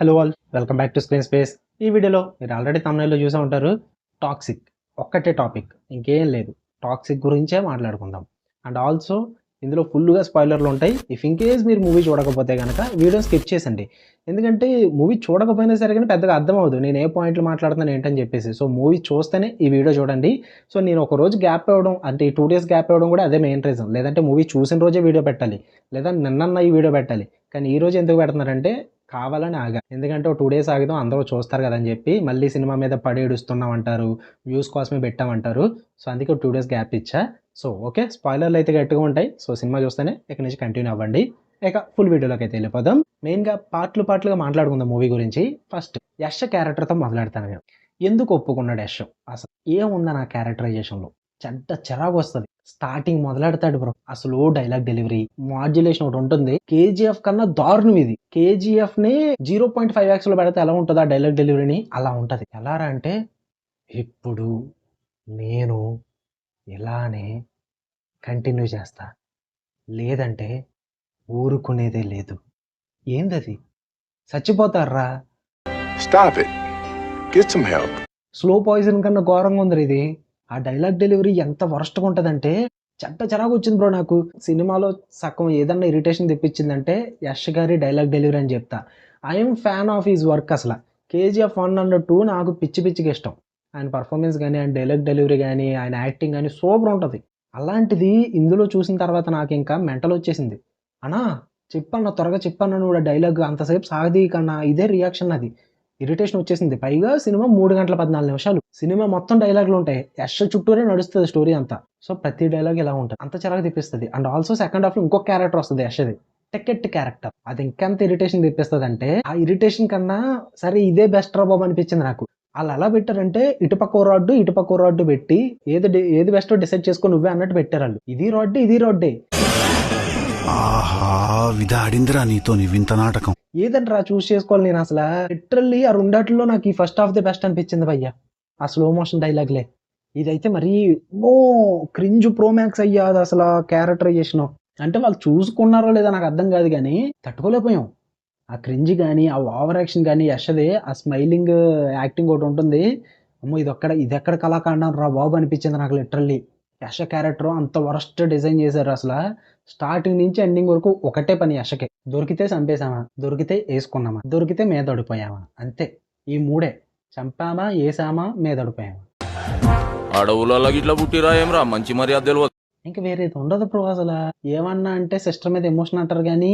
Hello all, welcome back to screen space. ఈ వీడియోలో మీరు ఆల్రెడీ తమ్నైల్లో చూసే ఉంటారు. టాక్సిక్ ఒక్కటే టాపిక్, ఇంకేం లేదు. టాక్సిక్ గురించే మాట్లాడుకుందాం. అండ్ ఆల్సో ఇందులో ఫుల్గా స్పాయిలర్లు ఉంటాయి. ఇఫ్ ఇన్ కేస్ మీరు మూవీ చూడకపోతే కనుక వీడియో స్కిప్ చేసండి. ఎందుకంటే మూవీ చూడకపోయినా సరే కానీ పెద్దగా అర్థం అవ్వదు నేను ఏ పాయింట్లు మాట్లాడుతున్నాను ఏంటని చెప్పేసి. సో మూవీ చూస్తేనే ఈ వీడియో చూడండి. సో నేను ఒక రోజు గ్యాప్ ఇవ్వడం అంటే ఈ 2 days గ్యాప్ ఇవ్వడం కూడా అదే మెయిన్ రీజన్. లేదంటే మూవీ చూసిన రోజే వీడియో పెట్టాలి, లేదా నిన్న ఈ వీడియో పెట్టాలి. కానీ ఈ రోజు ఎందుకు పెడుతున్నారంటే కావాలని ఆగా. ఎందుకంటే ఒక 2 days ఆగిదాం అందరూ చూస్తారు కదా అని చెప్పి మళ్ళీ సినిమా మీద పడి ఏడుస్తున్నాం అంటారు, వ్యూస్ కోసమే పెట్టామంటారు. సో అందుకే ఒక 2 days గ్యాప్ ఇచ్చా. సో ఓకే, స్పాయిలర్లు అయితే గట్టిగా ఉంటాయి. సో సినిమా చూస్తేనే ఇక్కడ నుంచి కంటిన్యూ అవ్వండి. ఇక ఫుల్ వీడియోలోకి అయితే వెళ్ళిపోదాం. మెయిన్గా పార్ట్లుగా మాట్లాడుకుందాం మూవీ గురించి. ఫస్ట్ యష్ క్యారెక్టర్తో మొదలెడతాను నేను. ఎందుకు ఒప్పుకున్నాడు యష్? అసలు ఏముందా నా క్యారెక్టరైజేషన్లో? చెడ్డ చిరాకు వస్తుంది. స్టార్టింగ్ మొదలెడతాడు బ్రో, అసలు డైలాగ్ డెలివరీ మాడ్యులేషన్ ఒకటి ఉంటుంది. కేజీఎఫ్ కన్నా దారుణం ఇది. కేజీఎఫ్ ని 0.5x లో పెడితే ఎలా ఉంటుంది ఆ డైలాగ్ డెలివరీని, అలా ఉంటది. ఎలా అంటే ఇప్పుడు నేను ఇలానే కంటిన్యూ చేస్తా, లేదంటే ఊరుకునేదే లేదు. ఏందది? చచ్చిపోతారా? Stop it. Get some help. Slow poison కన్నా ఘోరంగా ఉంది ఇది. ఆ డైలాగ్ డెలివరీ ఎంత వరస్ట్గా ఉంటుందంటే చెడ్డ చిరాకు వచ్చింది బ్రో నాకు. సినిమాలో సగం ఏదన్నా ఇరిటేషన్ తెప్పించిందంటే యష్ గారి డైలాగ్ డెలివరీ అని చెప్తా. I'm fan of his work. అసలు కేజీఎఫ్ 1 and 2 నాకు పిచ్చిగా ఇష్టం. ఆయన పర్ఫార్మెన్స్ కానీ, ఆయన డైలాగ్ డెలివరీ కానీ, ఆయన యాక్టింగ్ కానీ సూపర్ ఉంటుంది. అలాంటిది ఇందులో చూసిన తర్వాత నాకు ఇంకా మెంటల్ వచ్చేసింది. అన్నా చెప్పన్నా, త్వరగా చెప్పన్నా నువ్వు డైలాగ్ అంతసేపు సాగదీ కన్నా. ఇదే రియాక్షన్ అది. ఇరిటేషన్ వచ్చేసింది. పైగా సినిమా 3 గంటల 14 నిమిషాలు. సినిమా మొత్తం డైలాగులు ఉంటాయి. యష్ చుట్టూరే నడుస్తుంది స్టోరీ అంతా. సో ప్రతి డైలాగ్ ఇలా ఉంటుంది, అంత చిరాకు తెప్పిస్తుంది. అండ్ ఆల్సో సెకండ్ హాఫ్ లో ఇంకొక క్యారెక్టర్ వస్తుంది యష్ది, టెకెట్ క్యారెక్టర్. అది ఇంకెంత ఇరిటేషన్ తెప్పిస్తుంది అంటే ఆ ఇరిటేషన్ కన్నా సరే ఇదే బెస్ట్ రా బాబు అనిపించింది నాకు. వాళ్ళు ఎలా పెట్టారంటే ఇటుపక్క రాడ్డు పెట్టి ఏది బెస్ట్ డిసైడ్ చేసుకొని నువ్వే అన్నట్టు పెట్టారు వాళ్ళు. ఇది రోడ్డే. ఆహా, విధాడిందిరా నీతో నీ వింత నాటకం. ఏదంట్రా చూస్ చేసుకోవాలి నేను. అసలు లిటరల్లీ ఆ రెండాటిలో నాకు ఈ ఫస్ట్ హాఫ్ ది బెస్ట్ అనిపించింది భయ్య. ఆ స్లో మోషన్ డైలాగ్లే. ఇదైతే మరీ క్రింజ్ ప్రోమాక్స్ అయ్యాది అసలు క్యారెక్టరైజేషన్. అంటే వాళ్ళు చూసుకున్నారో లేదా నాకు అర్థం కాదు కానీ తట్టుకోలేకపోయాం. ఆ క్రింజ్ కానీ, ఆ ఓవర్ యాక్షన్ కానీ, యష్దే ఆ స్మైలింగ్ యాక్టింగ్ ఒకటి ఉంటుంది. అమ్మో ఇది ఎక్కడ కళాకాండం రా బాబు అనిపించింది నాకు లిటరల్లీ. యష్ క్యారెక్టర్ అంత వరస్ట్ డిజైన్ చేశారు. అసలు స్టార్టింగ్ నుంచి ఎండింగ్ వరకు ఒకటే పని యష్కే. దొరికితే చంపేశామా, దొరికితే వేసుకున్నామా, దొరికితే మీద పడిపోయామా, అంతే. ఈ మూడే. చంపామా, వేసామా, మీద పడిపోయామా. అడవులలో ఇట్లా పుట్టిరా ఏమరా, మంచి మర్యాద తెలియదు. ఇంకా వేరేది ఉండదు బ్రో. అసలు ఏమన్నా అంటే సిస్టర్ మీద ఎమోషన్ అంటారు కానీ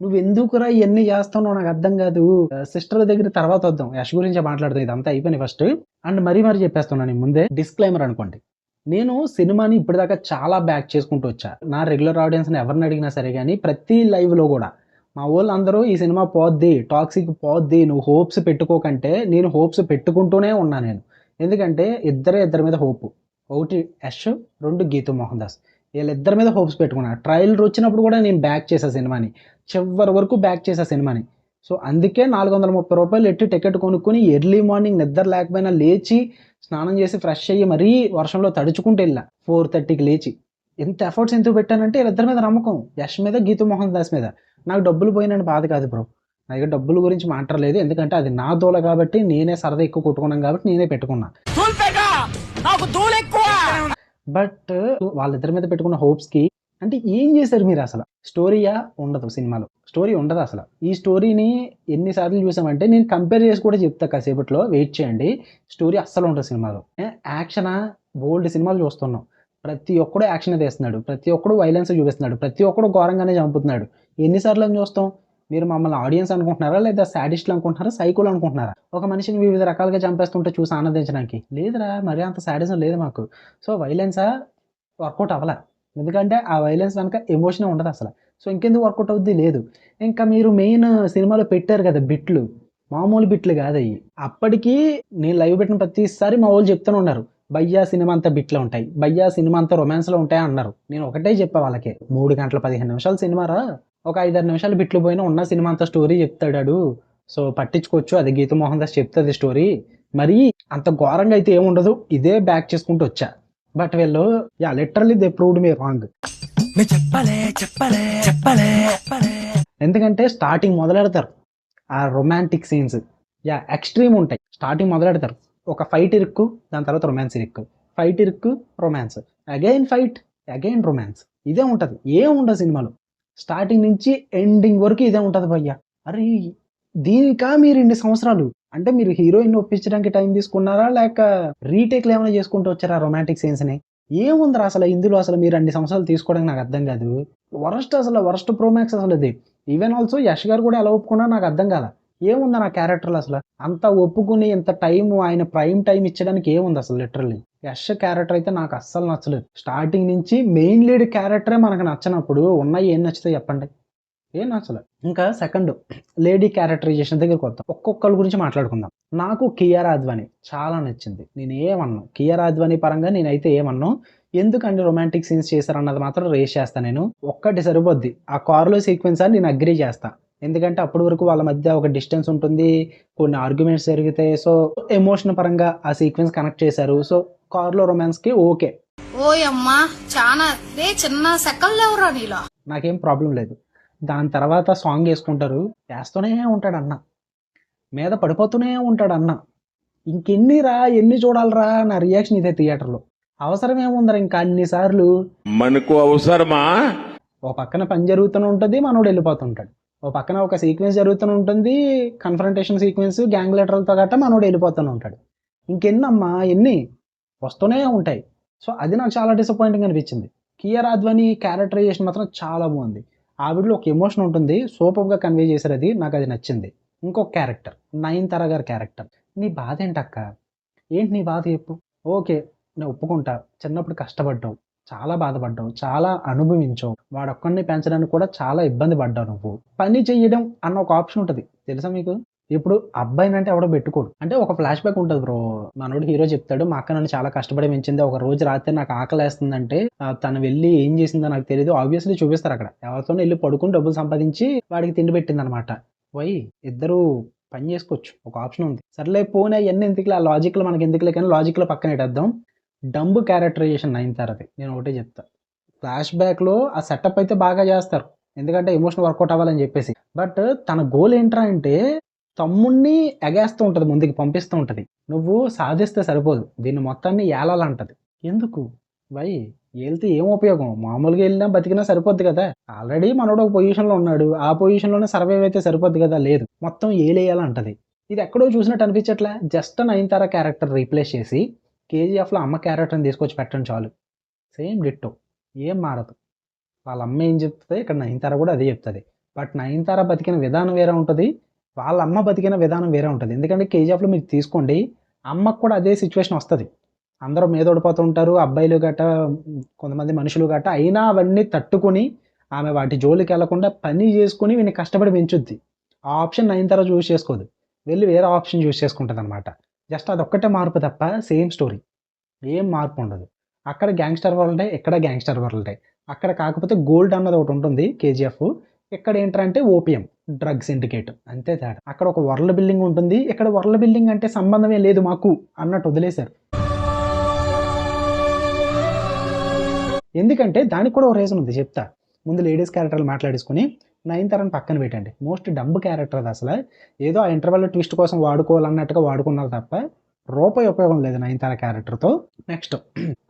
నువ్వు ఎందుకురా ఇవన్నీ చేస్తావు నాకు అర్థం కాదు. సిస్టర్ దగ్గర తర్వాత వద్దాం, యష్ గురించి మాట్లాడుతాం. ఇదంతా అయిపోయింది ఫస్ట్. అండ్ మరీ చెప్పేస్తున్నాను ముందే డిస్క్లైమర్ అనుకోండి. నేను సినిమాని ఇప్పటిదాకా చాలా బ్యాక్ చేసుకుంటూ వచ్చా. నా రెగ్యులర్ ఆడియన్స్ని ఎవరిని అడిగినా సరే కానీ ప్రతి లైవ్లో కూడా మా వాళ్ళు అందరూ ఈ సినిమా పోద్ది, టాక్సిక్ పోద్ది, నువ్వు హోప్స్ పెట్టుకోకంటే నేను హోప్స్ పెట్టుకుంటూనే ఉన్నా నేను. ఎందుకంటే ఇద్దరి మీద హోప్. ఒకటి యష్, 2 గీతూ మోహన్ దాస్. వీళ్ళిద్దరి మీద హోప్స్ పెట్టుకున్నా. ట్రైలర్ వచ్చినప్పుడు కూడా నేను బ్యాక్ చేసా సినిమాని, చివరి వరకు బ్యాక్ చేసా సినిమాని. సో అందుకే 430 రూపాయలు ఎట్టి టికెట్ కొనుక్కొని ఎర్లీ మార్నింగ్ నిద్ర లేకపోయినా లేచి స్నానం చేసి ఫ్రెష్ అయ్యి మరీ వర్షంలో తడుచుకుంటూ వెళ్ళా 4:30కి లేచి. ఎంత ఎఫర్ట్స్ ఎందుకు పెట్టానంటే వీళ్ళిద్దరి మీద నమ్మకం, యష్ మీద, గీతూ మోహన్ దాస్ మీద. నాకు డబ్బులు పోయినని బాధ కాదు బ్రో. నా దగ్గర డబ్బుల గురించి మాట్లాడలేదు, ఎందుకంటే అది నా దోల కాబట్టి, నేనే సరదా ఎక్కువ కొట్టుకున్నాను కాబట్టి నేనే పెట్టుకున్నా. బట్ వాళ్ళిద్దరి మీద పెట్టుకున్న హోప్స్కి అంటే ఏం చేశారు మీరు? అసలు స్టోరీయా ఉండదు సినిమాలో, స్టోరీ ఉండదు అసలు. ఈ స్టోరీని ఎన్నిసార్లు చూసామంటే నేను కంపేర్ చేసి కూడా చెప్తా, కాసేపట్లో వెయిట్ చేయండి. స్టోరీ అస్సలు ఉండదు సినిమాలో. యాక్షనా బోల్డ్ సినిమాలు చూస్తున్నాం, ప్రతి ఒక్కడు యాక్షన్ తీస్తున్నాడు, ప్రతి ఒక్కడు వైలెన్స్ చూపిస్తున్నాడు, ప్రతి ఒక్కడు ఘోరంగానే చంపుతున్నాడు. ఎన్నిసార్లు అని చూస్తాం? మీరు మమ్మల్ని ఆడియన్స్ అనుకుంటున్నారా, లేదా సాడిస్ట్లు అనుకుంటున్నారా, సైకోలు అనుకుంటున్నారా? ఒక మనిషిని వివిధ రకాలుగా చంపేస్తుంటే చూసి ఆనందించడానికి లేదురా, మరీ అంత సాడిజం లేదు మాకు. సో వైలెన్సా వర్కౌట్ అవ్వలే, ఎందుకంటే ఆ వైలెన్స్ కనుక ఎమోషనే ఉండదు అసలు. సో ఇంకెందుకు వర్కౌట్ అవుద్ది? లేదు. ఇంకా మీరు మెయిన్ సినిమాలో పెట్టారు కదా బిట్లు, మామూలు బిట్లు కాదు అయ్యి. అప్పటికి నేను లైవ్ పెట్టిన ప్రతిసారి మా వాళ్ళు చెప్తూనే ఉన్నారు, భయ్యా సినిమా అంతా బిట్లో ఉంటాయి, భయ్యా సినిమా అంతా రొమాన్స్లో ఉంటాయి అన్నారు. నేను ఒకటే చెప్పా వాళ్ళకి, 3 గంటల 15 నిమిషాలు సినిమారా, ఒక 5-6 నిమిషాలు బిట్లు పోయినా ఉన్న సినిమా అంతా స్టోరీ చెప్తాడు. సో పట్టించుకోవచ్చు, అది గీతూ మోహన్ దాస్ చెప్తుంది స్టోరీ. మరి అంత ఘోరంగా అయితే ఏముండదు, ఇదే బ్యాక్ చేసుకుంటూ వచ్చా. బట్ వీళ్ళు literally they proved me wrong. ఎందుకంటే స్టార్టింగ్ మొదలెడతారు, ఆ రొమాంటిక్ సీన్స్ ఎక్స్ట్రీమ్ ఉంటాయి. స్టార్టింగ్ మొదలెడతారు, ఒక ఫైట్ ఇరుక్కు, దాని తర్వాత రొమాన్స్ ఇరుక్కు, ఫైట్ ఇరుక్కు, romance, again fight, again romance. ఇదే ఉంటుంది, ఏముండదు సినిమాలో. స్టార్టింగ్ నుంచి ఎండింగ్ వరకు ఇదే ఉంటుంది భయ్య. అరే దీనికా మీరు ఇన్ని సంవత్సరాలు, అంటే మీరు హీరోయిన్ ఒప్పించడానికి టైం తీసుకున్నారా, లేక రీటేక్లు ఏమైనా చేసుకుంటూ వచ్చారా రొమాంటిక్ సీన్స్ని? ఏముందిరా అసలు ఇందులో, అసలు మీరు అన్ని సంవత్సరాలు తీసుకోవడానికి నాకు అర్థం కాదు. వరస్ట్ ప్రోమాక్స్ అసలు ఇది. ఈవెన్ ఆల్సో యష్ గారు కూడా ఎలా ఒప్పుకున్నా నాకు అర్థం కాదా. ఏముంది నా క్యారెక్టర్లు అసలు అంత ఒప్పుకుని ఇంత టైం, ఆయన ప్రైమ్ టైం ఇచ్చడానికి ఏముంది అసలు? లిటరల్లీ యష్ క్యారెక్టర్ అయితే నాకు అస్సలు నచ్చలేదు. స్టార్టింగ్ నుంచి మెయిన్ లీడ్ క్యారెక్టరే మనకు నచ్చినప్పుడు ఉన్నాయి ఏం నచ్చుతాయి చెప్పండి? ఏం నచ్చలేదు. ఇంకా సెకండ్ లేడీ క్యారెక్టరైజేషన్ దగ్గరికి వద్దాం. ఒక్కొక్కరి గురించి మాట్లాడుకుందాం. నాకు కియారా అద్వానీ చాలా నచ్చింది. నేను ఏమన్నా కియారా అద్వానీ పరంగా నేనైతే ఏమన్నా, ఎందుకంటే రొమాంటిక్ సీన్స్ చేశారన్నది మాత్రం రేస్ చేస్తాను నేను. ఒక్కటి సరిపోద్ది, ఆ కారులో సీక్వెన్స్ అని నేను అగ్రీ చేస్తా. ఎందుకంటే అప్పటి వరకు వాళ్ళ మధ్య ఒక డిస్టెన్స్ ఉంటుంది, కొన్ని ఆర్గ్యుమెంట్స్ జరుగుతాయి. సో ఎమోషన్ పరంగా ఆ సీక్వెన్స్ కనెక్ట్ చేశారు. సో కారులో రొమాన్స్కి ఓకే, ఓయమ్మా చాలా చిన్న సెకండ్ ఎవరా నీలో. నాకేం ప్రాబ్లం లేదు. దాని తర్వాత సాంగ్ వేసుకుంటారు, వేస్తూనే ఉంటాడు అన్న, మీద పడిపోతూనే ఉంటాడు అన్న. ఎన్ని చూడాలరా నా రియాక్షన్ ఇదే థియేటర్లో. అవసరం ఏముందరా ఇంకా అన్నిసార్లు? మనకు అవసరమా? ఓ పక్కన పని జరుగుతూనే ఉంటుంది, మనోడు వెళ్ళిపోతుంటాడు. ఓ పక్కన ఒక సీక్వెన్స్ జరుగుతూనే ఉంటుంది, కన్ఫరంటేషన్ సీక్వెన్స్, గ్యాంగ్ లీడర్లతో గట్రా మనోడు వెళ్ళిపోతూనే ఉంటాడు. ఇంకెన్నమ్మా ఎన్ని వస్తూనే ఉంటాయి. సో అది నాకు చాలా డిసప్పాయింటింగ్ అనిపించింది. కియారా అద్వానీ క్యారెక్టరైజేషన్ మాత్రం చాలా బాగుంది. ఆవిడలో ఒక ఎమోషన్ ఉంటుంది, సూపర్గా కన్వే చేశారు, అది నాకు అది నచ్చింది. ఇంకొక క్యారెక్టర్ నయనతార గారి క్యారెక్టర్. నీ బాధ ఏంటక్క? ఏంటి నీ బాధ చెప్పు? ఓకే నేను ఒప్పుకుంటా, చిన్నప్పుడు కష్టపడ్డావు, చాలా బాధపడ్డావు, చాలా అనుభవించావు, వాడొక్కడిని పెంచడానికి కూడా చాలా ఇబ్బంది పడ్డావు. నువ్వు పని చెయ్యడం అన్న ఒక ఆప్షన్ ఉంటుంది తెలుసా మీకు? ఇప్పుడు అబ్బాయిని అంటే ఎవడో పెట్టుకోడు. అంటే ఒక ఫ్లాష్ బ్యాక్ ఉంటుంది బ్రో. మనోడు హీరో చెప్తాడు, మా అక్క నన్ను చాలా కష్టపడి పెంచింది, ఒక రోజు రాత్రి నాకు ఆకలేస్తుందంటే తను వెళ్ళి ఏం చేసిందో నాకు తెలియదు, ఆబ్వియస్లీ చూపిస్తారు అక్కడ. ఎవరితోనే వెళ్ళి పడుకుని డబ్బులు సంపాదించి వాడికి తిండి పెట్టింది అనమాట. ఇద్దరు పని చేసుకోవచ్చు, ఒక ఆప్షన్ ఉంది. సర్లే పోనీ అవన్నీ ఎందుకులే, ఆ లాజిక్లో మనకి ఎందుకులే, కానీ లాజిక్లో పక్కన పెట్టేద్దాం. డంబ్ క్యారెక్టరైజేషన్ నయనతారది. నేను ఒకటే చెప్తా, ఫ్లాష్ బ్యాక్లో ఆ సెటప్ అయితే బాగా చేస్తారు, ఎందుకంటే ఎమోషన్ వర్కౌట్ అవ్వాలని చెప్పేసి. బట్ తన గోల్ ఏంట్రా అంటే తమ్ముణ్ణి ఎగేస్తూ ఉంటుంది, ముందుకు పంపిస్తూ ఉంటుంది. నువ్వు సాధిస్తే సరిపోదు, దీన్ని మొత్తాన్ని ఏలాలంటది. ఎందుకు వెళ్తే ఏం ఉపయోగం? మామూలుగా వెళ్ళినా బతికినా సరిపోద్ది కదా. ఆల్రెడీ మనోడు ఒక పొజిషన్లో ఉన్నాడు, ఆ పొజిషన్లోనే సర్వైవ్ అయితే సరిపోద్ది కదా. లేదు, మొత్తం ఏలేయాలంటది. ఇది ఎక్కడో చూసినట్టు అనిపించట్లే. జస్ట్ నయనతార క్యారెక్టర్ రీప్లేస్ చేసి కేజీఎఫ్లో అమ్మ క్యారెక్టర్ని తీసుకొచ్చి పెట్టండి చాలు, సేమ్ డిట్టో, ఏం మారదు. వాళ్ళ అమ్మ ఏం చెప్తుంది, ఇక్కడ నయనతార కూడా అదే చెప్తుంది. బట్ నయనతార బతికిన విధానం వేరే ఉంటుంది, వాళ్ళ అమ్మ బతికిన విధానం వేరే ఉంటుంది. ఎందుకంటే కేజీఎఫ్లో మీరు తీసుకోండి, అమ్మకు కూడా అదే సిచ్యువేషన్ వస్తుంది. అందరూ మీద ఓడిపోతూ ఉంటారు, అబ్బాయిలు గట్ట, కొంతమంది మనుషులు గట్ట, అయినా అవన్నీ తట్టుకొని ఆమె వాటి జోలికి వెళ్లకుండా పని చేసుకుని వీని కష్టపడి పెంచుద్ది. ఆ ఆప్షన్ నయనతార చూస్ చేసుకోదు, వెళ్ళి వేరే ఆప్షన్ చూస్ చేసుకుంటుంది అనమాట. జస్ట్ అదొక్కటే మార్పు తప్ప సేమ్ స్టోరీ, ఏం మార్పు ఉండదు. అక్కడ గ్యాంగ్స్టర్ వరల్డే, ఇక్కడ గ్యాంగ్స్టర్ వరల్డే. అక్కడ కాకపోతే గోల్డ్ అన్నది ఒకటి ఉంటుంది కేజీఎఫ్, ఇక్కడ ఏంటంటే ఓపియం, డ్రగ్స్ సిండికేట్, అంతే తేడా. అక్కడ ఒక వరల్డ్ బిల్డింగ్ ఉంటుంది, ఇక్కడ వరల్డ్ బిల్డింగ్ అంటే సంబంధమే లేదు మాకు అన్నట్టు వదిలేశారు. ఎందుకంటే దానికి కూడా ఒక రీజన్ ఉంది, చెప్తా. ముందు లేడీస్ క్యారెక్టర్లు మాట్లాడేసుకుని నయనతారని పక్కన పెట్టండి. మోస్ట్ డంబ్ క్యారెక్టర్ అది. అసలు ఏదో ఆ ఇంటర్వెల్ ట్విస్ట్ కోసం వాడుకోవాలన్నట్టుగా వాడుకున్నారు తప్ప రూపాయి ఉపయోగం లేదు నయనతార క్యారెక్టర్తో. నెక్స్ట్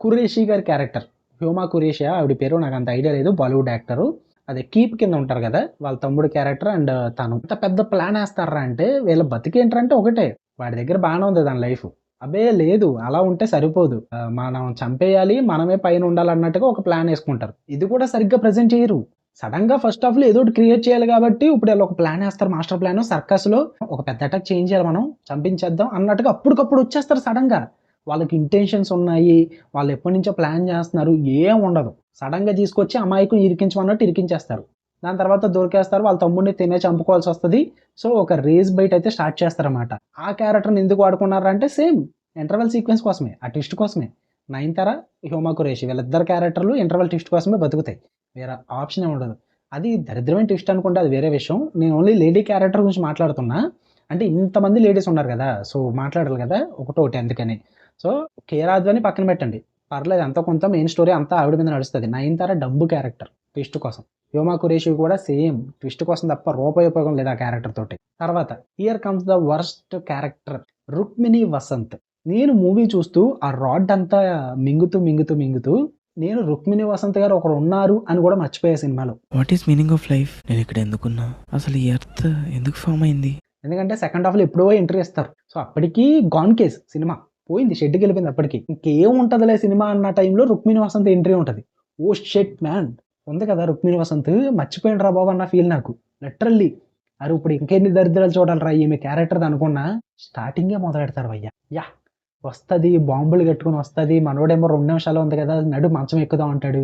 ఖురేషీ గారి క్యారెక్టర్, హ్యూమా ఖురేషియా ఆవిడ పేరు, నాకు అంత ఐడియా లేదు, బాలీవుడ్ యాక్టరు. అదే కీప్ కింద ఉంటారు కదా వాళ్ళ తమ్ముడు క్యారెక్టర్. అండ్ తను అంత పెద్ద ప్లాన్ వేస్తారా అంటే, వీళ్ళ బతికేంటంటే ఒకటే, వాడి దగ్గర బాగానే ఉంది దాని లైఫ్. అబే లేదు, అలా ఉంటే సరిపోదు, మనం చంపేయాలి, మనమే పైన ఉండాలన్నట్టుగా ఒక ప్లాన్ వేసుకుంటారు. ఇది కూడా సరిగ్గా ప్రజెంట్ చేయరు. సడన్ గా ఫస్ట్ హాఫ్ లో ఏదో క్రియేట్ చేయాలి కాబట్టి ఇప్పుడు వీళ్ళు ఒక ప్లాన్ వేస్తారు, మాస్టర్ ప్లాన్. సర్కస్ లో ఒక పెద్ద అటాక్ చేంజ్ చేయాలి, మనం చంపించేద్దాం అన్నట్టుగా అప్పటికప్పుడు వచ్చేస్తారు సడన్ గా. వాళ్ళకి ఇంటెన్షన్స్ ఉన్నాయి, వాళ్ళు ఎప్పటి నుంచో ప్లాన్ చేస్తున్నారు, ఏం ఉండదు. సడన్ గా తీసుకొచ్చి అమాయకుని ఇరికించమన్నట్టు ఇరికించేస్తారు. దాని తర్వాత దొరికేస్తారు, వాళ్ళ తమ్ముడిని తినే చంపుకోవాల్సి వస్తుంది. సో ఒక రేస్ బైట్ అయితే స్టార్ట్ చేస్తారన్నమాట. ఆ క్యారెక్టర్ని ఎందుకు వాడుకున్నారంటే సేమ్ ఇంటర్వెల్ సీక్వెన్స్ కోసమే, ఆ ట్విస్ట్ కోసమే. నయనతార, హ్యూమా ఖురేషి వీళ్ళిద్దరు క్యారెక్టర్లు ఇంటర్వెల్ ట్విస్ట్ కోసమే బతుకుతాయి, వేరే ఆప్షన్ ఉండదు. అది దరిద్రమైన ట్విస్ట్ అనుకుంటే అది వేరే విషయం. నేను ఓన్లీ లేడీ క్యారెక్టర్ గురించి మాట్లాడుతున్నా. అంటే ఇంతమంది లేడీస్ ఉన్నారు కదా, సో మాట్లాడాలి కదా ఒకటోటి, అందుకని. సో కియారా అద్వానీ పక్కన పెట్టండి, పర్లేదు, అంత కొంత మెయిన్ స్టోరీ అంతా ఆవిడ మీద నడుస్తుంది. నయనతార డంబు క్యారెక్టర్, ట్విస్ట్ కోసం. హ్యూమా కురేషి కూడా సేమ్ ట్విస్ట్ కోసం తప్ప రూపాయి ఉపయోగం లేదు ఆ క్యారెక్టర్ తోటి. తర్వాత here comes the worst character Rukmini Vasanth. నేను మూవీ చూస్తూ ఆ రాడ్ అంతా మింగుతూ నేను రుక్మిణి వసంత్ గారు ఒకరు ఉన్నారు అని కూడా మర్చిపోయే సినిమాలో. What is meaning of life? నేను ఇక్కడ ఎందుకున్నా? అసలు ఈ ఎర్త్ ఎందుకు ఫామ్ అయింది? ఎందుకంటే సెకండ్ హాఫ్లో ఎప్పుడో ఎంట్రీ ఇస్తారు. సో అప్పటికి గాన్ కేస్ సినిమా పోయింది, షెడ్కి వెళ్ళిపోయింది. అప్పటికి ఇంకేం ఉంటుందిలే సినిమా అన్న టైంలో రుక్మిణి వసంత్ ఎంట్రీ ఉంటుంది. ఓ షెట్ మ్యాన్ ఉంది కదా రుక్మిణి వసంత్, మర్చిపోయిన రా బాబు అన్న ఫీల్ నాకు లిటరల్లీ. అరే ఇప్పుడు ఇంకెన్ని దరిద్రాలు చూడాలరా ఈమె క్యారెక్టర్ అనుకున్నా స్టార్టింగే మొదలెడతారు అయ్యా. యా వస్తుంది, బాంబులు కట్టుకుని వస్తుంది, మనోడేమో 2 నిమిషాలు ఉంది కదా నడు మంచం ఎక్కుదాం అంటాడు.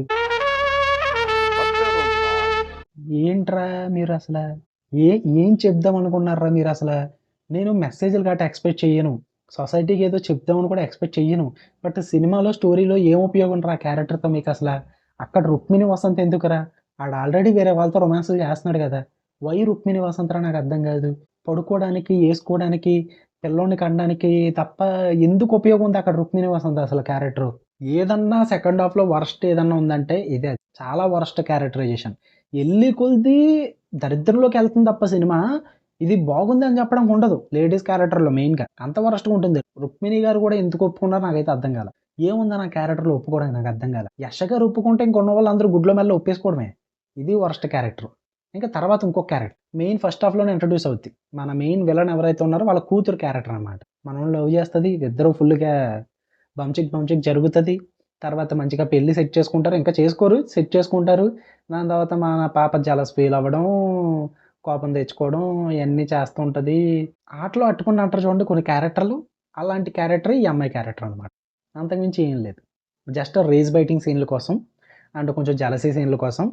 ఏంట్రా మీరు అసలు ఏం చెప్దాం అనుకున్నారా మీరు అసలు? నేను మెసేజ్లు గట్రా ఎక్స్పెక్ట్ చెయ్యను, సొసైటీకి ఏదో చెప్దామని కూడా ఎక్స్పెక్ట్ చెయ్యను. బట్ సినిమాలో స్టోరీలో ఏం ఉపయోగం రా క్యారెక్టర్తో మీకు అసలు? అక్కడ రుక్మిణి వసంత్ ఎందుకురా? ఆడు ఆల్రెడీ వేరే వాళ్ళతో రొమాన్స్లు చేస్తున్నాడు కదా, వై రుక్మిణి వసంత్ రా నాకు అర్థం కాదు. పడుకోవడానికి, వేసుకోవడానికి, పిల్లోని కనడానికి తప్ప ఎందుకు ఉపయోగం ఉంది అక్కడ రుక్మిణి వసంత్ అసలు క్యారెక్టర్? ఏదన్నా సెకండ్ హాఫ్లో వర్స్ట్ ఏదన్నా ఉందంటే ఇదే, చాలా వర్స్ట్ క్యారెక్టరైజేషన్. వెళ్ళి కొద్ది దరిద్రంలోకి వెళ్తుంది తప్ప సినిమా ఇది బాగుంది అని చెప్పడం ఉండదు. లేడీస్ క్యారెక్టర్లో మెయిన్గా అంత వరస్ట్గా ఉంటుంది. రుక్మిణి గారు కూడా ఎందుకు ఒప్పుకున్నారో నాకైతే అర్థం కాల. ఏముందా నా క్యారెక్టర్లో ఒప్పుకోవడానికి నాకు అర్థం కాల. యశ్ గారు ఒప్పుకుంటే ఇంకొన్న వాళ్ళు అందరూ గుడ్లో మెల్ల ఒప్పేసుకోవడమే. ఇది వరస్ట్ క్యారెక్టర్. ఇంకా తర్వాత ఇంకొక క్యారెక్టర్ మెయిన్ ఫస్ట్ హాఫ్లోనే ఇంట్రడ్యూస్ అవుద్ది. మన మెయిన్ విలన్ ఎవరైతే ఉన్నారో వాళ్ళ కూతురు క్యారెక్టర్ అనమాట. మనం లవ్ చేస్తుంది, ఇద్దరు ఫుల్గా బంచిక్ జరుగుతుంది. తర్వాత మంచిగా పెళ్లి సెట్ చేసుకుంటారు, ఇంకా చేసుకోరు, సెట్ చేసుకుంటారు. దాని తర్వాత మన పాప జలస్ ఫీల్ అవ్వడం, కోపం తెచ్చుకోవడం, ఇవన్నీ చేస్తూ ఉంటుంది. ఆటలో అట్టుకుని అంటారు చూడండి కొన్ని క్యారెక్టర్లు, అలాంటి క్యారెక్టర్ ఈ అమ్మాయి క్యారెక్టర్ అనమాట. అంతకుమించి ఏం లేదు. జస్ట్ రేస్ బైటింగ్ సీన్ల కోసం అండ్ కొంచెం జలసీ సీన్ల కోసం,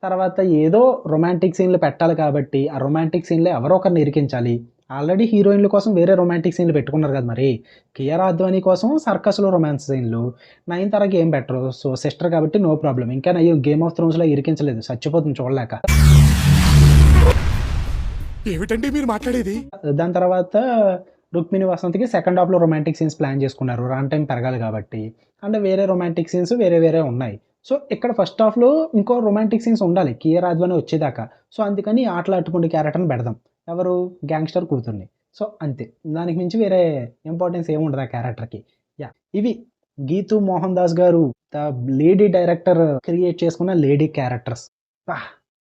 తర్వాత ఏదో రొమాంటిక్ సీన్లు పెట్టాలి కాబట్టి ఆ రొమాంటిక్ సీన్లో ఎవరో ఒకరిని ఇరికించాలి. ఆల్రెడీ హీరోయిన్ల కోసం వేరే రొమాంటిక్ సీన్లు పెట్టుకున్నారు కదా, మరి కియారా అద్వానీ కోసం సర్కస్లో రొమాన్స్ సీన్లు, నయనతారకి ఏం పెట్టరు. సో సిస్టర్ కాబట్టి నో ప్రాబ్లం. ఇంకా అయ్యో గేమ్ ఆఫ్ థ్రోన్స్లో ఇరికించలేదు, చచ్చిపోతుంది చూడలేక. ఏమిటండి మీరు మాట్లాడేది? దాని తర్వాత రుక్మిణి వసంత్కి సెకండ్ హాఫ్లో రొమాంటిక్ సీన్స్ ప్లాన్ చేసుకున్నారు, రన్ టైం పెరగాలి కాబట్టి. అంటే వేరే రొమాంటిక్ సీన్స్ వేరే ఉన్నాయి. సో ఇక్కడ ఫస్ట్ హాఫ్లో ఇంకో రొమాంటిక్ సీన్స్ ఉండాలి కియారా అద్వానీ వచ్చేదాకా. సో అందుకని ఆటలు అట్టుకుంటే క్యారెక్టర్ని పెడదాం, ఎవరు గ్యాంగ్స్టర్ కూతుర్ని. సో అంతే, దానికి మించి వేరే ఇంపార్టెన్స్ ఏముండదు ఆ క్యారెక్టర్కి. యా ఇవి గీతూ మోహన్ దాస్ గారు ద లేడీ డైరెక్టర్ క్రియేట్ చేసుకున్న లేడీ క్యారెక్టర్స్.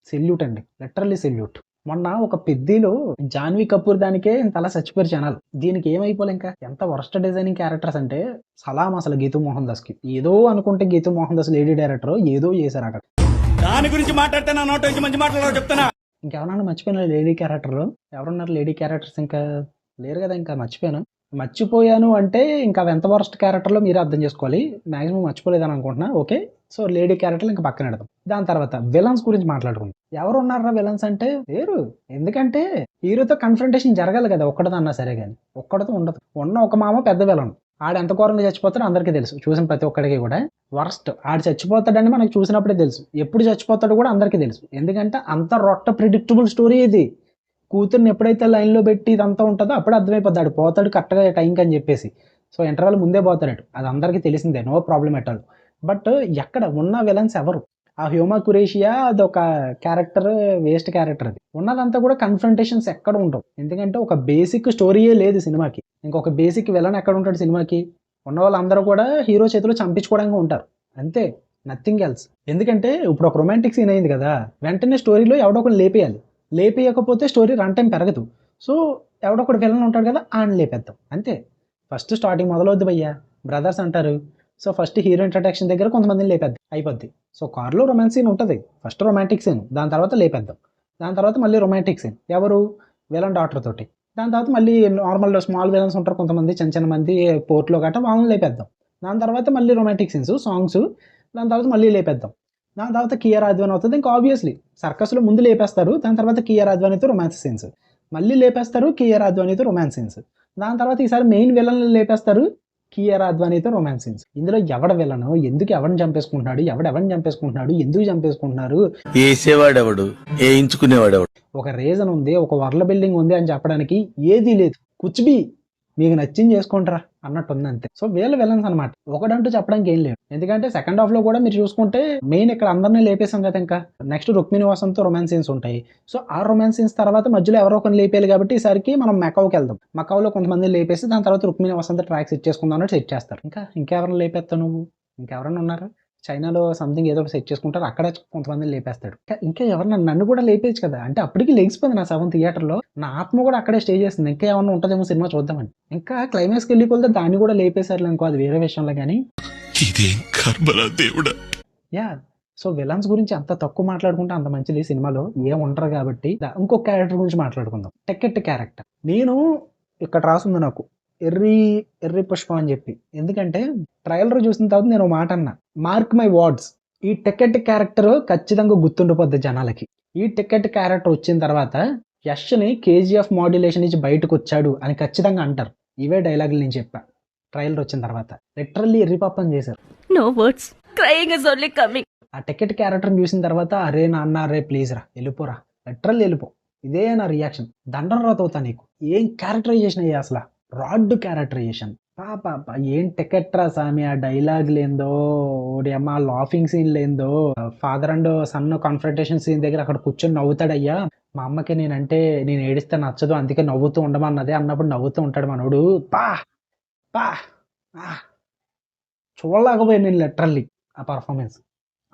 సెల్యూట్ అండి, లిటరల్లీ సెల్యూట్. మొన్న ఒక పెద్దలో జాన్వీ కపూర్ దానికే ఇంతలా చచ్చిపోయారు జనాలు, దీనికి ఏమైపోలే. ఇంకా ఎంత వర్స్ట్ డిజైనింగ్ క్యారెక్టర్స్ అంటే సలాం అసలు గీతూ మోహన్ దాస్కి. ఏదో అనుకుంటే గీతూ మోహన్ దాస్ లేడీ డైరెక్టర్ ఏదో చేశారు అక్కడ. దాని గురించి మాట్లాడితే నా నోట్ నుంచి మంచి మాట్లాడాలో చెప్తానా? ఇంకెవరన్నా మర్చిపోయినా లేడీ క్యారెక్టర్? ఎవరున్నారు లేడీ క్యారెక్టర్స్? ఇంకా లేరు కదా. ఇంకా మర్చిపోయాను అంటే ఇంకా అవి ఎంత వరస్ట్ క్యారెక్టర్లో మీరే అర్థం చేసుకోవాలి. మ్యాక్సిమం మర్చిపోలేదని అనుకుంటున్నా. ఓకే, సో లేడీ క్యారెక్టర్లు ఇంకా పక్కన పెడదాం. దాని తర్వాత విలన్స్ గురించి మాట్లాడుకుందాం. ఎవరు ఉన్నారా విలన్స్ అంటే? లేరు. ఎందుకంటే హీరోతో కన్ఫ్రంటేషన్ జరగాలి కదా, ఒక్కడితో అన్నా సరే కానీ. ఒక్కడితో ఉండదు. ఉన్న ఒక మామ పెద్ద విలన్, ఆడు ఎంత ఘోరంగా చచ్చిపోతాడో అందరికీ తెలుసు, చూసిన ప్రతి ఒక్కడికి కూడా. వర్స్ట్ ఆడు చచ్చిపోతాడని మనకు చూసినప్పుడే తెలుసు, ఎప్పుడు చచ్చిపోతాడో కూడా అందరికీ తెలుసు. ఎందుకంటే అంత రొట్ట ప్రిడిక్టబుల్ స్టోరీ ఇది. కూతుర్ని ఎప్పుడైతే లైన్లో పెట్టి ఇదంతా ఉంటుందో అప్పుడు అర్థమైపోద్ది ఆడు పోతాడు కరెక్ట్గా టైంకి అని చెప్పేసి. సో ఇంటర్వెల్ ముందే పోతాడు, అది అందరికీ తెలిసిందే, no problem at all. But ఎక్కడ ఉన్న విలన్స్ ఎవరు? ఆ హ్యూమా కురేషియా అదొక క్యారెక్టర్, వేస్ట్ క్యారెక్టర్. అది ఉన్నదంతా కూడా కన్ఫ్రంటేషన్స్ ఎక్కడ ఉండవు. ఎందుకంటే ఒక బేసిక్ స్టోరీయే లేదు సినిమాకి. ఇంకొక బేసిక్ విలన్ ఎక్కడ ఉంటాడు సినిమాకి? ఉన్న వాళ్ళందరూ కూడా హీరో చేతిలో చంపించుకోవడానికి ఉంటారు, అంతే, నథింగ్ ఎల్స్. ఎందుకంటే ఇప్పుడు ఒక రొమాంటిక్ సీన్ అయింది కదా, వెంటనే స్టోరీలో ఎవడొకరు లేపేయాలి. లేపేయకపోతే స్టోరీ రన్ టైం పెరగదు. సో ఎవడొకడు విలన్ ఉంటాడు కదా, ఆయన లేపేద్దాం అంతే. ఫస్ట్ స్టార్టింగ్ మొదలవుద్ది భయ్యా, బ్రదర్స్ అంటారు. సో ఫస్ట్ హీరో ఇంట్రడక్షన్ దగ్గర కొంతమందిని లేపేద్దాం, అయిపోద్ది. సో కార్లో రొమాన్స్ సీన్ ఉంటుంది, ఫస్ట్ రొమాంటిక్ సీన్, దాని తర్వాత లేపేద్దాం. దాని తర్వాత మళ్ళీ రొమాంటిక్ సీన్, ఎవరు? విలన్ డాక్టర్ తోటి. దాని తర్వాత మళ్ళీ నార్మల్ స్మాల్ విలన్స్ ఉంటారు కొంతమంది, చిన్న మంది పోర్ట్లో గట్రా, వాళ్ళని లేపేద్దాం. దాని తర్వాత మళ్ళీ రొమాంటిక్ సీన్స్, సాంగ్స్, దాని తర్వాత మళ్ళీ లేపేద్దాం. దాని తర్వాత కియారా అద్వానీ అవుతుంది. ఇంకా ఆబ్వియస్లీ సర్కస్లో ముందు లేపేస్తారు, దాని తర్వాత కియారా అద్వానీతో రొమాన్స్ సీన్స్, మళ్ళీ లేపేస్తారు కియారా అద్వానీతో రొమాన్స్ సీన్స్. దాని తర్వాత ఈసారి మెయిన్ విలన్లు లేపేస్తారు, కియారా అద్వానీతో రొమాన్స్ సీన్స్. ఇందులో ఎవడ విలను, ఎందుకు ఎవరిని చంపేసుకుంటున్నాడు, ఎవరిని చంపేసుకుంటున్నాడు, ఎందుకు చంపేసుకుంటున్నారు, వేసేవాడెవడు, వేయించుకునేవాడెవడు? ఒక రీజన్ ఉంది, ఒక వర్ల బిల్డింగ్ ఉంది అని చెప్పడానికి ఏదీ లేదు. కుచ్బీ మీకు నచ్చింది చేసుకుంటారా అన్నట్టు ఉంది అంతే. సో వీళ్ళు విలన్స్ అనమాట, ఒకడంటూ చెప్పడానికి ఏం లేదు. ఎందుకంటే సెకండ్ హాఫ్ లో కూడా మీరు చూసుకుంటే మెయిన్ ఇక్కడ అందరినీ లేపేసాం కదా, ఇంకా నెక్స్ట్ రుక్మిణి వాసంతో రొమాన్స్ సీన్స్ ఉంటాయి. సో ఆ రొమాన్స్ సీన్స్ తర్వాత మధ్యలో ఎవరో కొన్ని లేపేయాలి కాబట్టి ఈసారికి మనం మెకావుకి వెళ్దాం. మకావులో కొంతమంది లేపేసి దాని తర్వాత రుక్మిణి వాసంతో ట్రాక్ సెట్ చేసుకుందాం అన్నట్టు సెట్ చేస్తారు. ఇంకెవరైనా లేపేస్తావు నువ్వు? ఇంకెవరైనా ఉన్నారు? చైనాలో సంథింగ్ ఏదో సెట్ చేసుకుంటారు, అక్కడ కొంతమంది లేపేస్తాడు. ఇంకా ఎవరన్నా నన్ను కూడా లేపేయచ్చు కదా అంటే అప్పటికి లేచిపోయింది నా 7th థియేటర్లో. నా ఆత్మ కూడా అక్కడే స్టే చేస్తుంది, ఇంకా ఏమన్నా ఉంటుందేమో సినిమా చూద్దామని. ఇంకా క్లైమాక్స్కి వెళ్ళిపోతే దాన్ని కూడా లేపేశారు అనుకో, అది వేరే విషయంలో. కానీ ఇదేం కర్మలా దేవుడా. యా, సో విలన్స్ గురించి అంత తక్కువ మాట్లాడుకుంటే అంత మంచిది. సినిమాలో ఏం ఉండరు కాబట్టి ఇంకొక క్యారెక్టర్ గురించి మాట్లాడుకుందాం, టెకెట్ క్యారెక్టర్. నేను ఇక్కడ రాసుంది నాకు ఎర్రి పుష్ప అని చెప్పి, ఎందుకంటే ట్రైలర్ చూసిన తర్వాత నేను మాట అన్నా, మార్క్ మై వర్డ్స్, ఈ టెకెట్ క్యారెక్టర్ ఖచ్చితంగా గుర్తుండిపోద్ది జనాలకి. ఈ టెకెట్ క్యారెక్టర్ వచ్చిన తర్వాత యష్ని కేజీఎఫ్ మాడ్యులేషన్ నుంచి బయటకు వచ్చాడు అని ఖచ్చితంగా అంటారు. ఇవే డైలాగులు నేను చెప్పా ట్రైలర్ వచ్చిన తర్వాత. లిటరల్లీ ఎర్రిపాపని చేశారు. No words. Crying is only coming. ఆ టికెట్ క్యారెక్టర్ని చూసిన తర్వాత అరే నాన్న అరే ప్లీజ్ రా వెళ్ళిపోరా, లిటరల్లీ వెళ్ళిపో, ఇదే నా రియాక్షన్. దండం రాతవుతా నీకు. ఏం క్యారెక్టరైజేషన్ అయ్యా అసలు, రాడ్ క్యారెక్టరైజేషన్. పాప ఏం టికెట్ రా సామి, ఆ డైలాగ్ లేందో, ఓడి అమ్మ లాఫింగ్ సీన్ లేందో, father and son confrontation scene దగ్గర అక్కడ కూర్చొని నవ్వుతాడయ్యా. మా అమ్మకి నేను ఏడిస్తే నచ్చదు అందుకే నవ్వుతూ ఉండమన్నదే అన్నప్పుడు నవ్వుతూ ఉంటాడు మనోడు. చూడలేకపోయాను నేను లిటరల్లీ ఆ పర్ఫార్మెన్స్.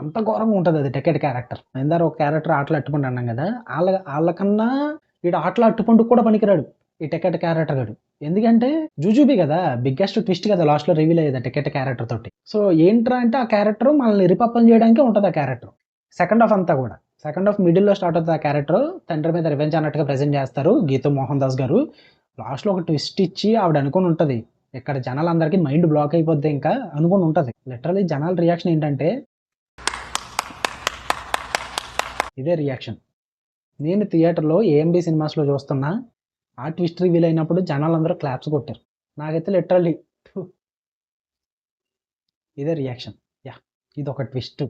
అంత ఘోరంగా ఉంటుంది అది టికెట్ క్యారెక్టర్. ఎందారు ఒక క్యారెక్టర్ ఆటలు అట్టుపండు అన్నాం కదా, వాళ్ళకన్నా వీడు ఆటలు అట్టుపండు కూడా పనికిరాడు ఈ టికెట్ క్యారెక్టర్ గడు. ఎందుకంటే జూజూబీ కదా, బిగ్గెస్ట్ ట్విస్ట్ కదా లాస్ట్లో రివీల్ అయ్యేది టికెట్ క్యారెక్టర్ తోటి. సో ఏంట్రా అంటే ఆ క్యారెక్టర్ మనల్ని రిపప్పలు చేయడానికి ఉంటుంది ఆ క్యారెక్టర్. సెకండ్ హాఫ్ అంతా కూడా, సెకండ్ హాఫ్ మిడిల్లో స్టార్ట్ అవుతుంది ఆ క్యారెక్టర్. తండ్రి మీద రివెంజ్ అన్నట్టుగా ప్రెజెంట్ చేస్తారు గీతూ మోహన్ దాస్ గారు. లాస్ట్లో ఒక ట్విస్ట్ ఇచ్చి ఆవిడ అనుకుని ఉంటుంది ఇక్కడ జనాలందరికీ మైండ్ బ్లాక్ అయిపోద్ది ఇంకా అనుకుని ఉంటుంది. లిటరలీ జనాల రియాక్షన్ ఏంటంటే ఇదే రియాక్షన్. నేను థియేటర్లో ఏఎంబి సినిమాస్లో చూస్తున్నా, ఆ ట్విస్ట్ రివీల్ అయినప్పుడు జనాలందరూ క్లాప్స్ కొట్టారు. నాకైతే లిటరల్లీ ఇదే రియాక్షన్. యా, ఇది ఒక ట్విస్ట్.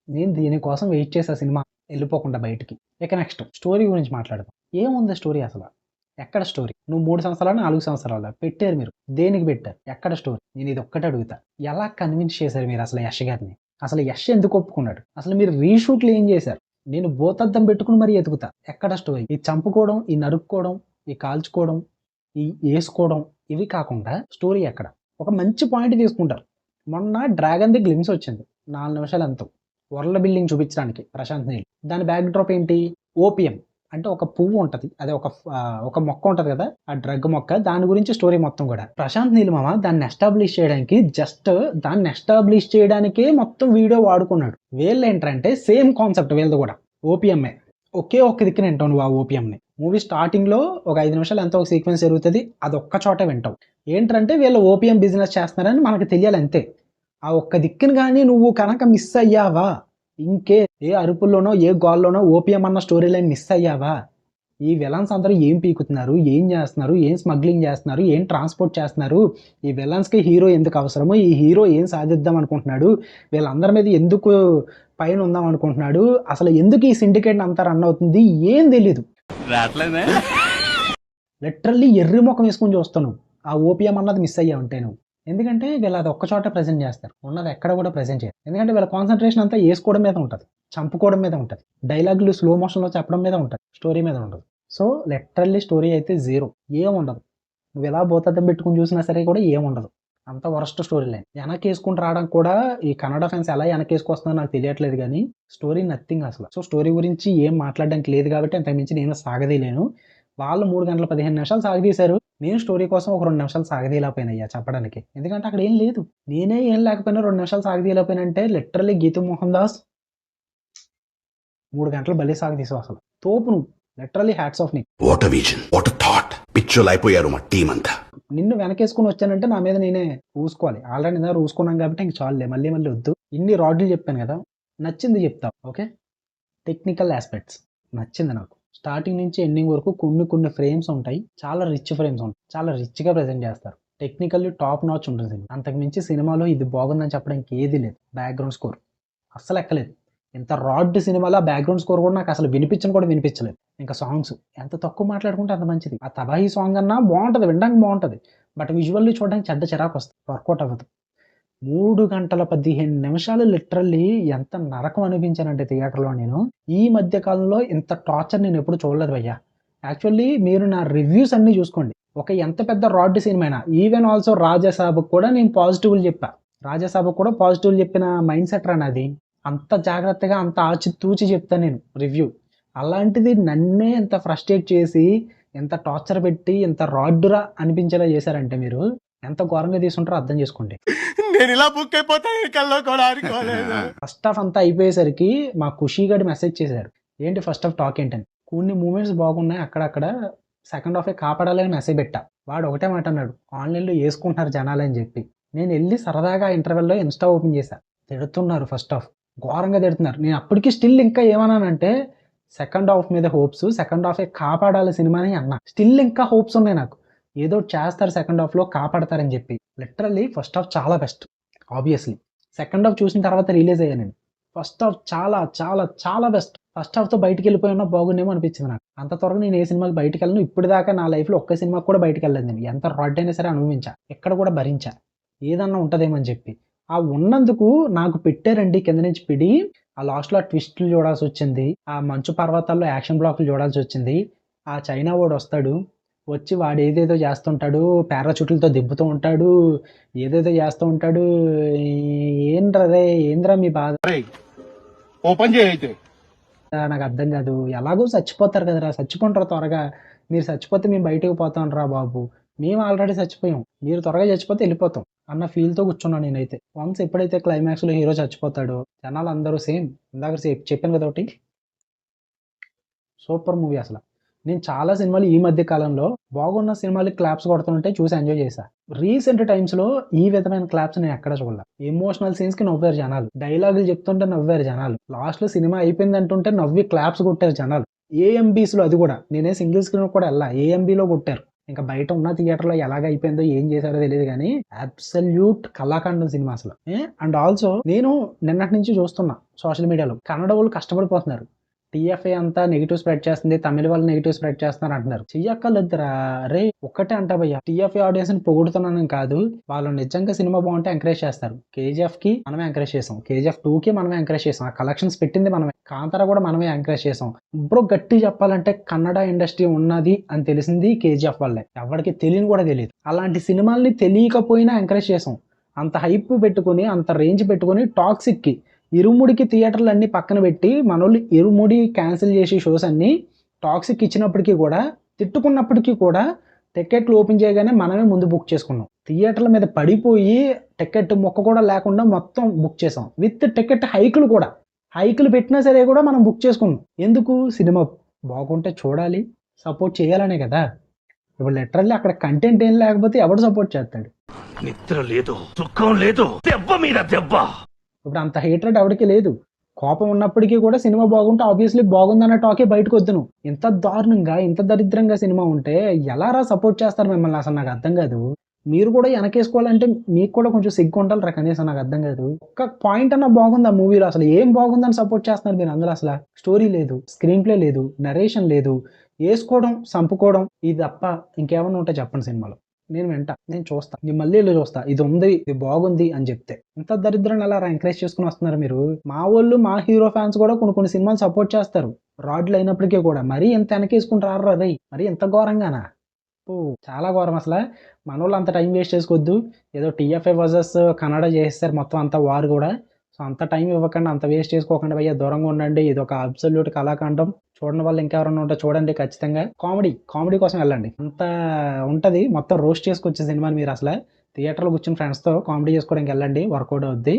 నేను దీనికోసం వెయిట్ చేసా సినిమా వెళ్ళిపోకుండా బయటికి. ఇక నెక్స్ట్ స్టోరీ గురించి మాట్లాడదాం. ఏముంది స్టోరీ అసలు? ఎక్కడ స్టోరీ? నువ్వు 3 సంవత్సరాలు 4 సంవత్సరాలు పెట్టారు మీరు, దేనికి పెట్టారు? ఎక్కడ స్టోరీ? నేను ఇది ఒక్కటే అడుగుతా, ఎలా కన్విన్స్ చేశారు మీరు అసలు యష్ గారిని? అసలు యష్ ఎందుకు ఒప్పుకున్నాడు? అసలు మీరు రీషూట్లు ఏం చేశారు? నేను బోతద్దం పెట్టుకుని మరీ ఎతుకుతా, ఎక్కడ స్టోరీ? ఈ చంపుకోవడం, ఈ నరుక్కోవడం, ఈ కాల్చుకోవడం, ఈ వేసుకోవడం, ఇవి కాకుండా స్టోరీ ఎక్కడ? ఒక మంచి పాయింట్ తీసుకుంటారు. మొన్న డ్రాగన్ ది గ్లిమ్స్ వచ్చింది 4 నిమిషాలు ఎంతో, వరల్డ్ బిల్డింగ్ చూపించడానికి ప్రశాంత్ నీల్. దాని బ్యాక్ డ్రాప్ ఏంటి? ఓపియం అంటే ఒక పువ్వు ఉంటుంది, అదే ఒక మొక్క ఉంటుంది కదా, ఆ డ్రగ్ మొక్క. దాని గురించి స్టోరీ మొత్తం కూడా ప్రశాంత్ నీల్ మామ దాన్ని ఎస్టాబ్లిష్ చేయడానికి, జస్ట్ దాన్ని ఎస్టాబ్లిష్ చేయడానికే మొత్తం వీడియో వాడుకున్నాడు. వీళ్ళు ఏంటంటే సేమ్ కాన్సెప్ట్ వీళ్ళది కూడా, ఓపిఎంఏ. ఒకే ఒక్క దిక్కున వింటావు నువ్వు ఆ ఓపిఎంని. మూవీ స్టార్టింగ్ లో ఒక 5 నిమిషాలు ఎంతో ఒక సీక్వెన్స్ జరుగుతుంది, అది ఒక్క చోటే వింటావు. ఏంటంటే వీళ్ళు ఓపిఎం బిజినెస్ చేస్తున్నారని మనకు తెలియాలి అంతే. ఆ ఒక్క దిక్కుని కానీ నువ్వు కనుక మిస్ అయ్యావా, ఇంకే ఏ అరుపుల్లోనో ఏ గోల్లోనో ఓపిఎం అన్న స్టోరీ లైన్ మిస్ అయ్యావా, ఈ విలన్స్ అందరూ ఏం పీకుతున్నారు, ఏం చేస్తున్నారు, ఏం స్మగ్లింగ్ చేస్తున్నారు, ఏం ట్రాన్స్పోర్ట్ చేస్తున్నారు, ఈ విలన్స్కి హీరో ఎందుకు అవసరమో, ఈ హీరో ఏం సాధిద్దాం అనుకుంటున్నాడు, వీళ్ళందరి మీద ఎందుకు పైన ఉందాం అనుకుంటున్నాడు, అసలు ఎందుకు ఈ సిండికేట్ అంతా రన్ అవుతుంది, ఏం తెలీదు. లిటరల్లీ ఎర్రి ముఖం వేసుకొని చూస్తాను ఆ ఓపిఎం అన్నది మిస్ అయ్యా ఉంటే నువ్వు. ఎందుకంటే వీళ్ళు అది ఒక్క చోట ప్రజెంట్ చేస్తారు, ఉన్నది ఎక్కడ కూడా ప్రజెంట్ చేయరు. ఎందుకంటే వీళ్ళ కాన్సన్ట్రేషన్ అంతా వేసుకోవడం మీద ఉంటుంది, చంపుకోవడం మీద ఉంటుంది, డైలాగులు స్లో మోషన్లో చెప్పడం మీద ఉంటుంది, స్టోరీ మీద ఉండదు. సో లిటరల్లీ స్టోరీ అయితే జీరో, ఏం ఉండదు. నువ్వు ఎలా బోతద్దం పెట్టుకుని చూసినా సరే కూడా ఏం ఉండదు, అంత వరస్ట్ స్టోరీ లైన్. వెనకేసుకుని రావడం కూడా ఈ కన్నడ ఫ్యాన్స్ ఎలా వెనకేసుకొస్తుందో నాకు తెలియట్లేదు, కానీ స్టోరీ నథింగ్ అసలు. సో స్టోరీ గురించి ఏం మాట్లాడడానికి లేదు కాబట్టి అంతకుమించి నేను సాగదీలేను. వాళ్ళు 3 గంటల 15 నిమిషాలు సాగదీశారు, నేను స్టోరీ కోసం ఒక 2 నిమిషాలు సాగదీలేకపోయినయ్యా చెప్పడానికి. ఎందుకంటే అక్కడ ఏం లేదు, నేనే ఏం లేకపోయినా 2 నిమిషాలు సాగదీలేకపోయినంటే లిటరల్లీ గీతూ మోహన్ దాస్ 3 గంటలు బలి సాగదీసావు అసలు. తోపు నువ్వు, లిటరల్లీ హ్యాట్స్ ఆఫ్ నీకు. What a vision, what a thought. పిక్చర్లు అయిపోయారు మా టీం అంతా. నిన్ను వెనకేసుకుని వచ్చానంటే నా మీద నేనే ఊసుకోవాలి. ఆల్రెడీ నేను ఊసుకున్నాను కాబట్టి ఇంక చాలులే, మళ్ళీ వద్దు. ఇన్ని రాడ్లు చెప్పాను కదా, నచ్చింది చెప్తావు. ఓకే, టెక్నికల్ ఆస్పెక్ట్స్ నచ్చింది నాకు. స్టార్టింగ్ నుంచి ఎండింగ్ వరకు కొన్ని ఫ్రేమ్స్ ఉంటాయి, చాలా రిచ్ ఫ్రేమ్స్ ఉంటాయి, చాలా రిచ్గా ప్రజెంట్ చేస్తారు. టెక్నికల్లీ టాప్ నాచ్ ఉంటుంది. అంతకుమించి సినిమాలో ఇది బాగుందని చెప్పడానికి ఏది లేదు. బ్యాక్గ్రౌండ్ స్కోర్ అస్సలు ఎక్కలేదు. ఇంత రాడ్ సినిమాలో బ్యాక్గ్రౌండ్ స్కోర్ కూడా నాకు అసలు వినిపించలేదు. ఇంకా సాంగ్స్ ఎంత తక్కువ మాట్లాడుకుంటే అంత మంచిది. ఆ తబాహీ సాంగ్ అన్నా బాగుంటుంది, వినడానికి బాగుంటుంది. బట్ విజువల్లీ చూడడానికి చెడ్డ చిరాకు వస్తుంది, వర్కౌట్ అవ్వదు. 3 గంటల 15 నిమిషాలు లిటరల్లీ ఎంత నరకం అనిపించానంటే థియేటర్లో నేను. ఈ మధ్య కాలంలో ఇంత టార్చర్ నేను ఎప్పుడు చూడలేదు భయ్యా. యాక్చువల్లీ మీరు నా రివ్యూస్ అన్నీ చూసుకోండి. ఒక ఎంత పెద్ద రాడ్ సినిమా, ఈవెన్ ఆల్సో రాజాసాబుకు కూడా నేను పాజిటివ్లు చెప్పా. రాజాసాబుకు కూడా పాజిటివ్లు చెప్పిన మైండ్ సెట్ రా నాది. అంత జాగ్రత్తగా అంత ఆచితూచి చెప్తాను నేను రివ్యూ. అలాంటిది నన్నే ఎంత ఫ్రస్ట్రేట్ చేసి ఎంత టార్చర్ పెట్టి ఎంత రాడ్డురా అనిపించేలా చేశారంటే మీరు ఎంత ఘోరంగా తీసుకుంటారో అర్థం చేసుకోండి. నేను ఇలా బుక్ అయిపోతాను కల్లో కూడా అనుకోలేదు. ఫస్ట్ హాఫ్ అంతా అయిపోయేసరికి మా ఖుషీగడి మెసేజ్ చేశారు, ఏంటి ఫస్ట్ హాఫ్ టాక్ ఏంటని. కొన్ని మూమెంట్స్ బాగున్నాయి అక్కడక్కడ, సెకండ్ హాఫే కాపాడాలని మెసేజ్ పెట్టా. వాడు ఒకటే మాట అన్నాడు, ఆన్లైన్లో వేసుకుంటున్నారు జనాలు అని చెప్పి. నేను వెళ్ళి సరదాగా ఇంటర్వెల్లో ఇన్స్టా ఓపెన్ చేశా. తిడుతున్నారు ఫస్ట్ హాఫ్, ఘోరంగా తిడుతున్నారు. నేను అప్పటికి స్టిల్ ఇంకా ఏమన్నానంటే సెకండ్ హాఫ్ మీద హోప్స్, సెకండ్ హాఫే కాపాడాలి సినిమాని అన్నా. స్టిల్ ఇంకా హోప్స్ ఉన్నాయి నాకు, ఏదో చేస్తారు సెకండ్ హాఫ్లో కాపాడతారని చెప్పి. లిటరల్లీ ఫస్ట్ హాఫ్ చాలా బెస్ట్ ఆబ్వియస్లీ. సెకండ్ హాఫ్ చూసిన తర్వాత రిలీజ్ అయ్యాను నేను. ఫస్ట్ హాఫ్ చాలా చాలా చాలా బెస్ట్. ఫస్ట్ హాఫ్తో బయటికి వెళ్ళిపోయినా బాగుండేమో అనిపించింది నాకు. అంత త్వరగా నేను ఏ సినిమాకి బయటికి వెళ్ళను. ఇప్పుడు దాకా నా లైఫ్లో ఒక్క సినిమాకి కూడా బయటికి వెళ్ళలేదు నేను. ఎంత రాడ్ అయినా సరే అనుభవించా, ఎక్కడ కూడా భరించా, ఏదన్నా ఉంటుందేమో అని చెప్పి. ఆ ఉన్నందుకు నాకు పెట్టారండి కింద నుంచి పిడి. ఆ లాస్ట్లో ఆ ట్విస్టులు చూడాల్సి వచ్చింది, ఆ మంచు పర్వతాల్లో యాక్షన్ బ్లాక్లు చూడాల్సి వచ్చింది. ఆ చైనా వాడు వస్తాడు, వచ్చి వాడు ఏదేదో చేస్తుంటాడు, పారాచూట్లతో దింపుతూ ఉంటాడు, ఏదేదో చేస్తూ ఉంటాడు. ఏంద్రా మీ బాధ? ఓపెన్ చేయైతే నాకు అర్థం కాదు. ఎలాగో చచ్చిపోతారు కదరా, చచ్చిపోంటారు త్వరగా. మీరు చచ్చిపోతే మేము బయటకు పోతాం రా బాబు, మేము ఆల్రెడీ చచ్చిపోయాం, మీరు త్వరగా చచ్చిపోతే వెళ్ళిపోతాం అన్న ఫీల్తో కూర్చున్నాను నేనైతే. వన్స్ ఎప్పుడైతే క్లైమాక్స్లో హీరో చచ్చిపోతాడో జనాలు అందరూ సేమ్ ఇందాక చెప్పాను కదా ఒకటి, సూపర్ మూవీ అసలు. నేను చాలా సినిమాలు ఈ మధ్య కాలంలో బాగున్న సినిమాలకి క్లాప్స్ కొడుతుంటే చూసి ఎంజాయ్ చేశా. రీసెంట్ టైమ్స్లో ఈ విధమైన క్లాప్స్ నేను ఎక్కడ చూడలే. ఎమోషనల్ సీన్స్కి నవ్వారు జనాలు, డైలాగులు చెప్తుంటే నవ్వారు జనాలు, లాస్ట్లో సినిమా అయిపోయింది అంటుంటే నవ్వి క్లాప్స్ కొట్టారు జనాలు. ఏఎంబీస్లో అది కూడా, నేనే సింగిల్ స్క్రీన్ కూడా వెళ్ళా, ఏఎంబీలో కొట్టారు. ఇంకా బయట ఉన్న థియేటర్లో ఎలాగ అయిపోయిందో ఏం చేశారో తెలియదు కానీ అబ్సల్యూట్ కళాఖండం సినిమా అసలు. అండ్ ఆల్సో నేను నిన్నటి నుంచి చూస్తున్నా సోషల్ మీడియాలో కన్నడ వాళ్ళు కష్టపడిపోతున్నారు. టీఎఫ్ఐ అంతా నెగిటివ్ స్ప్రెడ్ చేస్తుంది, తమిళ వాళ్ళు నెగిటివ్ స్ప్రెడ్ చేస్తున్నారు అంటున్నారు. చెయ్యక్కర్లేదురా రే, ఒక్కటే అంటా భయ్యా, టీఎఫ్ఐ ఆడియన్స్ ని పొగుడుతున్నాను కాదు, వాళ్ళు నిజంగా సినిమా బాగుంటే ఎంకరేజ్ చేస్తారు. కేజీఎఫ్ కి మనమే ఎంకరేజ్ చేసాం, కేజీఎఫ్ 2 కి మనమే ఎంకరేజ్ చేసాం, ఆ కలెక్షన్స్ పెట్టింది మనమే, కాంతారా కూడా మనమే ఎంకరేజ్ చేసాం. ఇప్పుడు గట్టి చెప్పాలంటే కన్నడ ఇండస్ట్రీ ఉన్నది అని తెలిసింది కేజీఎఫ్ వల్లే, ఎవరికి తెలియని కూడా తెలియదు. అలాంటి సినిమాల్ని తెలియకపోయినా ఎంకరేజ్ చేసాం. అంత హైప్ పెట్టుకుని, అంత రేంజ్ పెట్టుకుని టాక్సిక్ కి, ఇరుముడికి థియేటర్లు అన్ని పక్కన పెట్టి మనోళ్ళు ఇరుముడి క్యాన్సిల్ చేసి షోస్ అన్ని టాక్సిక్ ఇచ్చినప్పటికీ కూడా, తిట్టుకున్నప్పటికీ కూడా టికెట్లు ఓపెన్ చేయగానే మనమే ముందు బుక్ చేసుకున్నాం. థియేటర్ల మీద పడిపోయి టికెట్ మొక్క కూడా లేకుండా మొత్తం బుక్ చేసాం, విత్ టికెట్ హైకులు కూడా. హైకులు పెట్టినా సరే కూడా మనం బుక్ చేసుకున్నాం. ఎందుకు? సినిమా బాగుంటే చూడాలి, సపోర్ట్ చేయాలనే కదా. ఇప్పుడు లిటరల్లీ అక్కడ కంటెంట్ ఏం లేకపోతే ఎవడు సపోర్ట్ చేస్తాడు? నిద్ర లేదు, సుఖం లేదు, దెబ్బ మీద దెబ్బ. ఇప్పుడు అంత హేట్రెడ్ ఎవరికి లేదు. కోపం ఉన్నప్పటికీ కూడా సినిమా బాగుంటే ఆబ్వియస్లీ బాగుందన్న టాకే బయటకు వద్దును. ఇంత దారుణంగా, ఇంత దరిద్రంగా సినిమా ఉంటే ఎలా రా సపోర్ట్ చేస్తారు మిమ్మల్ని? అసలు నాకు అర్థం కాదు. మీరు కూడా వెనకేసుకోవాలంటే మీకు కూడా కొంచెం సిగ్గు ఉండాలి రా కనీసం. నాకు అర్థం కాదు, ఒక్క పాయింట్ అన్నా బాగుంది ఆ మూవీలో? అసలు ఏం బాగుందని సపోర్ట్ చేస్తున్నారు మీరు అందులో? అసలు స్టోరీ లేదు, స్క్రీన్ ప్లే లేదు, నరేషన్ లేదు, వేసుకోవడం చంపుకోవడం, ఇది తప్ప ఇంకేమన్నా ఉంటే చెప్పండి సినిమాలో. నేను వెంట, నేను చూస్తా, నేను మళ్ళీ వెళ్ళి చూస్తా, ఇది ఉంది, ఇది బాగుంది అని చెప్తే. ఇంత దరిద్రాన్ని అలా ఎంకరేజ్ చేసుకుని వస్తున్నారు మీరు. మా వాళ్ళు, మా హీరో ఫ్యాన్స్ కూడా కొన్ని సినిమాలు సపోర్ట్ చేస్తారు రాడ్లు అయినప్పటికీ కూడా. మరీ ఎంత వెనకేసుకుంటారా రే, మరీ ఎంత ఘోరంగానా? చాలా ఘోరం అసలు. మన వాళ్ళు అంత టైం వేస్ట్ చేసుకోవద్దు. ఏదో టీఎఫ్ఐ వర్సెస్ కన్నడ చేస్తారు మొత్తం అంతా వారు కూడా. సో అంత టైం ఇవ్వకుండా, అంత వేస్ట్ చేసుకోకుండా భయ్యా దూరంగా ఉండండి. ఇది ఒక అబ్సల్యూట్ కళాఖండం. చూడని వాళ్ళు ఇంకెవరన్నా ఉంటే చూడండి ఖచ్చితంగా. కామెడీ కోసం వెళ్ళండి. అంత ఉంటుంది, మొత్తం రోస్ట్ చేసుకొచ్చే సినిమాని మీరు అసలు థియేటర్లో కూర్చుని ఫ్రెండ్స్తో కామెడీ చేసుకోవడానికి వెళ్ళండి, వర్కౌట్ అవుద్ది.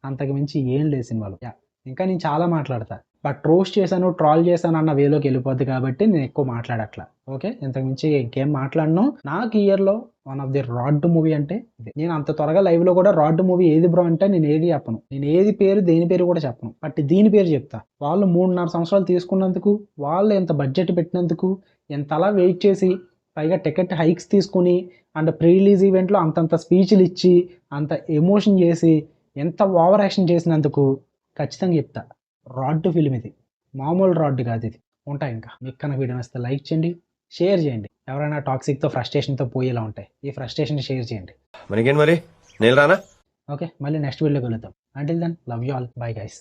అంతకు మించి ఏం లేదు సినిమాలో. ఇంకా నేను చాలా మాట్లాడతా, బట్ రోస్ట్ చేశాను, ట్రాల్ చేశాను అన్న వేలోకి వెళ్ళిపోద్ది కాబట్టి నేను ఎక్కువ మాట్లాడట్లా. ఓకే, ఇంతకు మించి ఇంకేం మాట్లాడను. నాకు ఇయర్లో one of the rod movie అంటే ఇది. నేను అంత త్వరగా లైవ్లో కూడా రాడ్ మూవీ ఏది బ్రో అంటే నేను ఏది చెప్పను, నేను ఏది పేరు దేని పేరు కూడా చెప్పను, బట్ దీని పేరు చెప్తా. వాళ్ళు 3.5 సంవత్సరాలు తీసుకున్నందుకు, వాళ్ళు ఎంత బడ్జెట్ పెట్టినందుకు, ఎంతలా వెయిట్ చేసి, పైగా టికెట్ హైక్స్ తీసుకుని, అండ్ ప్రీ రిలీజ్ ఈవెంట్లో అంతంత స్పీచ్లు ఇచ్చి, అంత ఎమోషన్ చేసి, ఎంత ఓవర్ యాక్షన్ చేసినందుకు ఖచ్చితంగా చెప్తా, రాడ్ ఫిల్మ్ ఇది, మామూలు రాడ్ కాదు ఇది. ఉంటాయి ఇంకా. మీకు కనుక వీడియో నచ్చితే లైక్ చేయండి, షేర్ చేయండి. ఎవరైనా టాక్సిక్తో ఫ్రస్ట్రేషన్తో పోయేలా ఉంటాయి. ఈ ఫ్రస్ట్రేషన్ షేర్ చేయండి. మనకేం మరి నేను రానా? ఓకే, మళ్ళీ నెక్స్ట్ వీడియో కలుద్దాం. Until then love you all, bye guys.